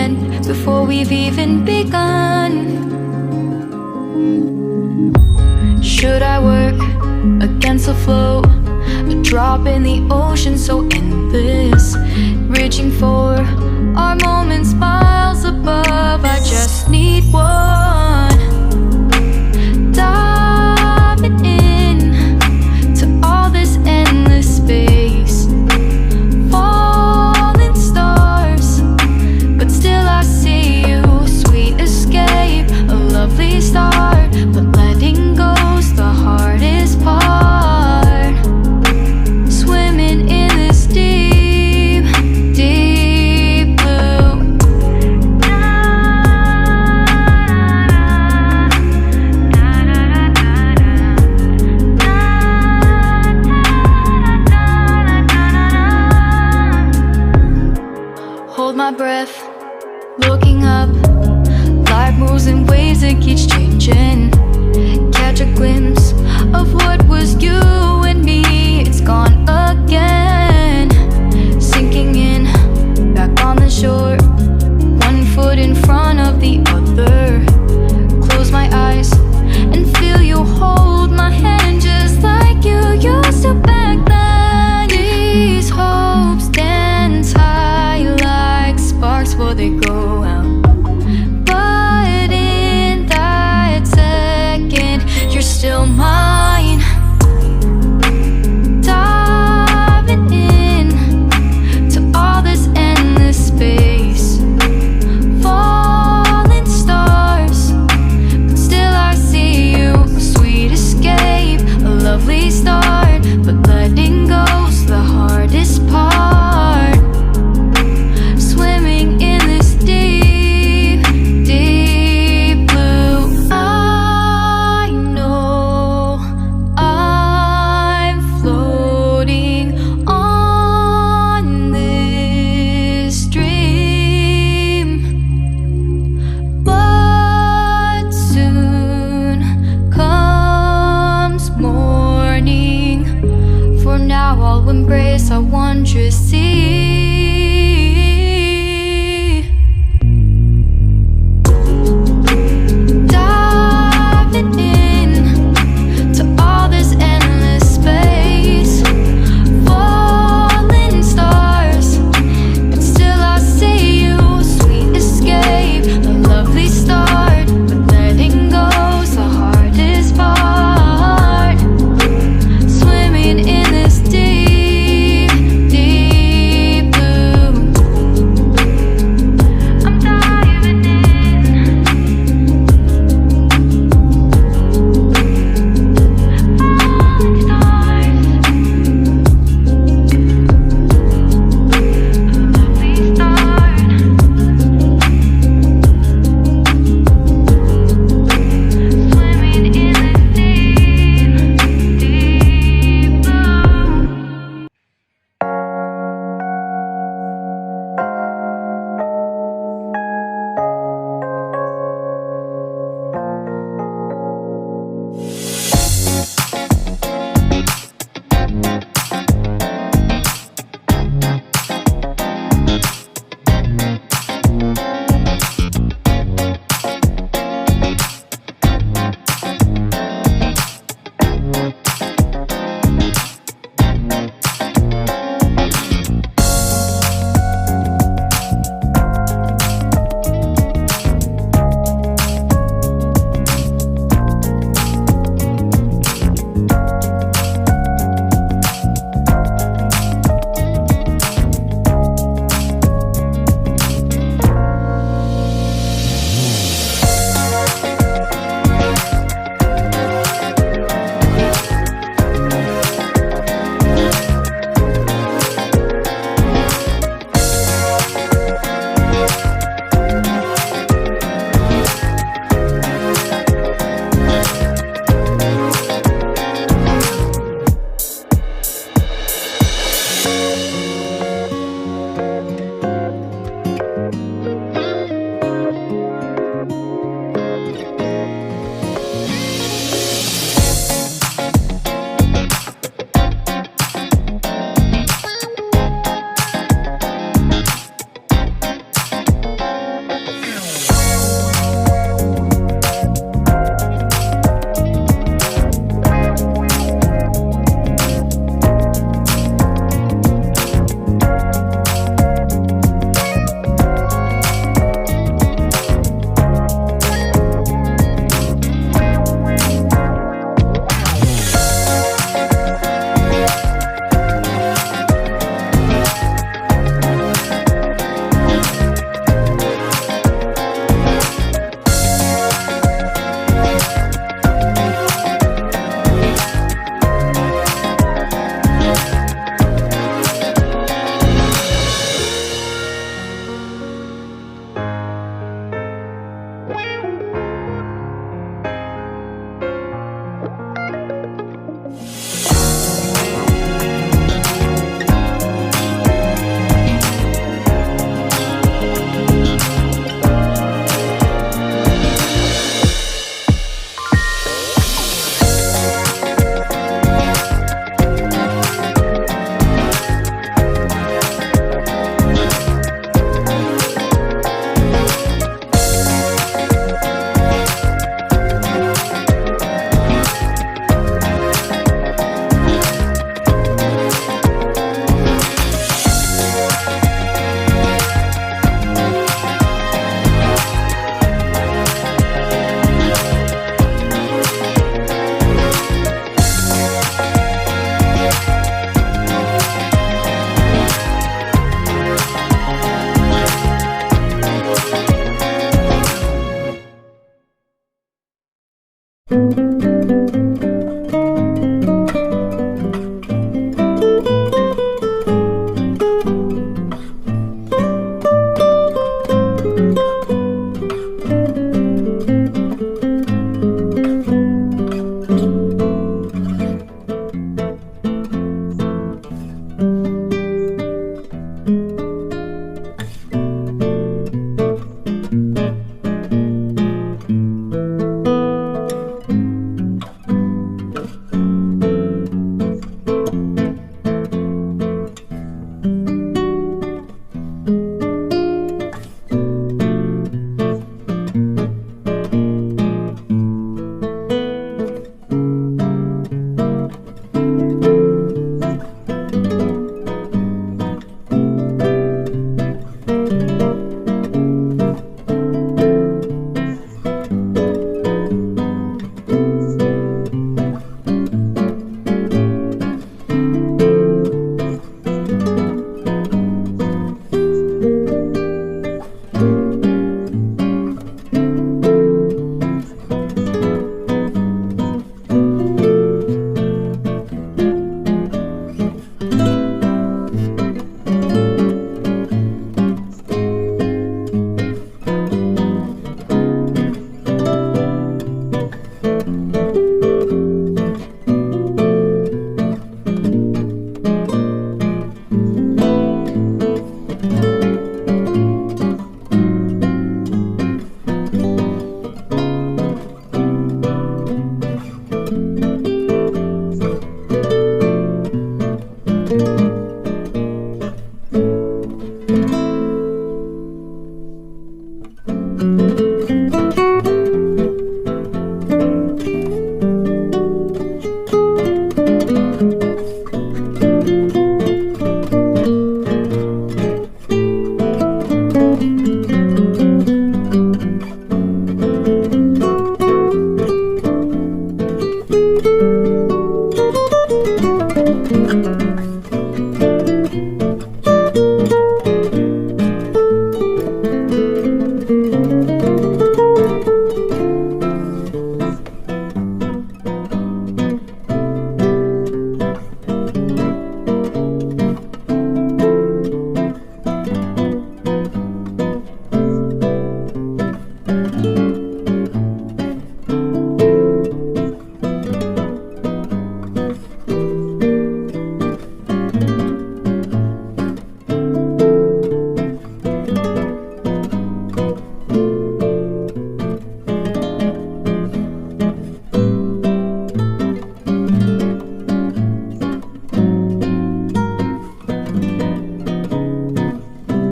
end before we've even begun. Should I work against the flow? A drop in the ocean so endless, reaching for our moments miles above. I just need one, diving in to all this endless space, falling stars, but still I see you. Sweet escape, a lovely start, but letting go's the hardest part. Swimming in this deep, deep blue. Hold my breath, looking up. Life moves in ways that keeps changing. Catch a glimpse of what was you and me. It's gone again. Sinking in, back on the shore. One foot in front of the other. Close my eyes and feel you hold my hand just like you used to back then. These hopes dance high like sparks before they go out. But in that second, you're still mine. Diving in to all this endless space, falling stars, but still I see you. A sweet escape, a lovely start, but letting go's the hardest part. Swimming in this deep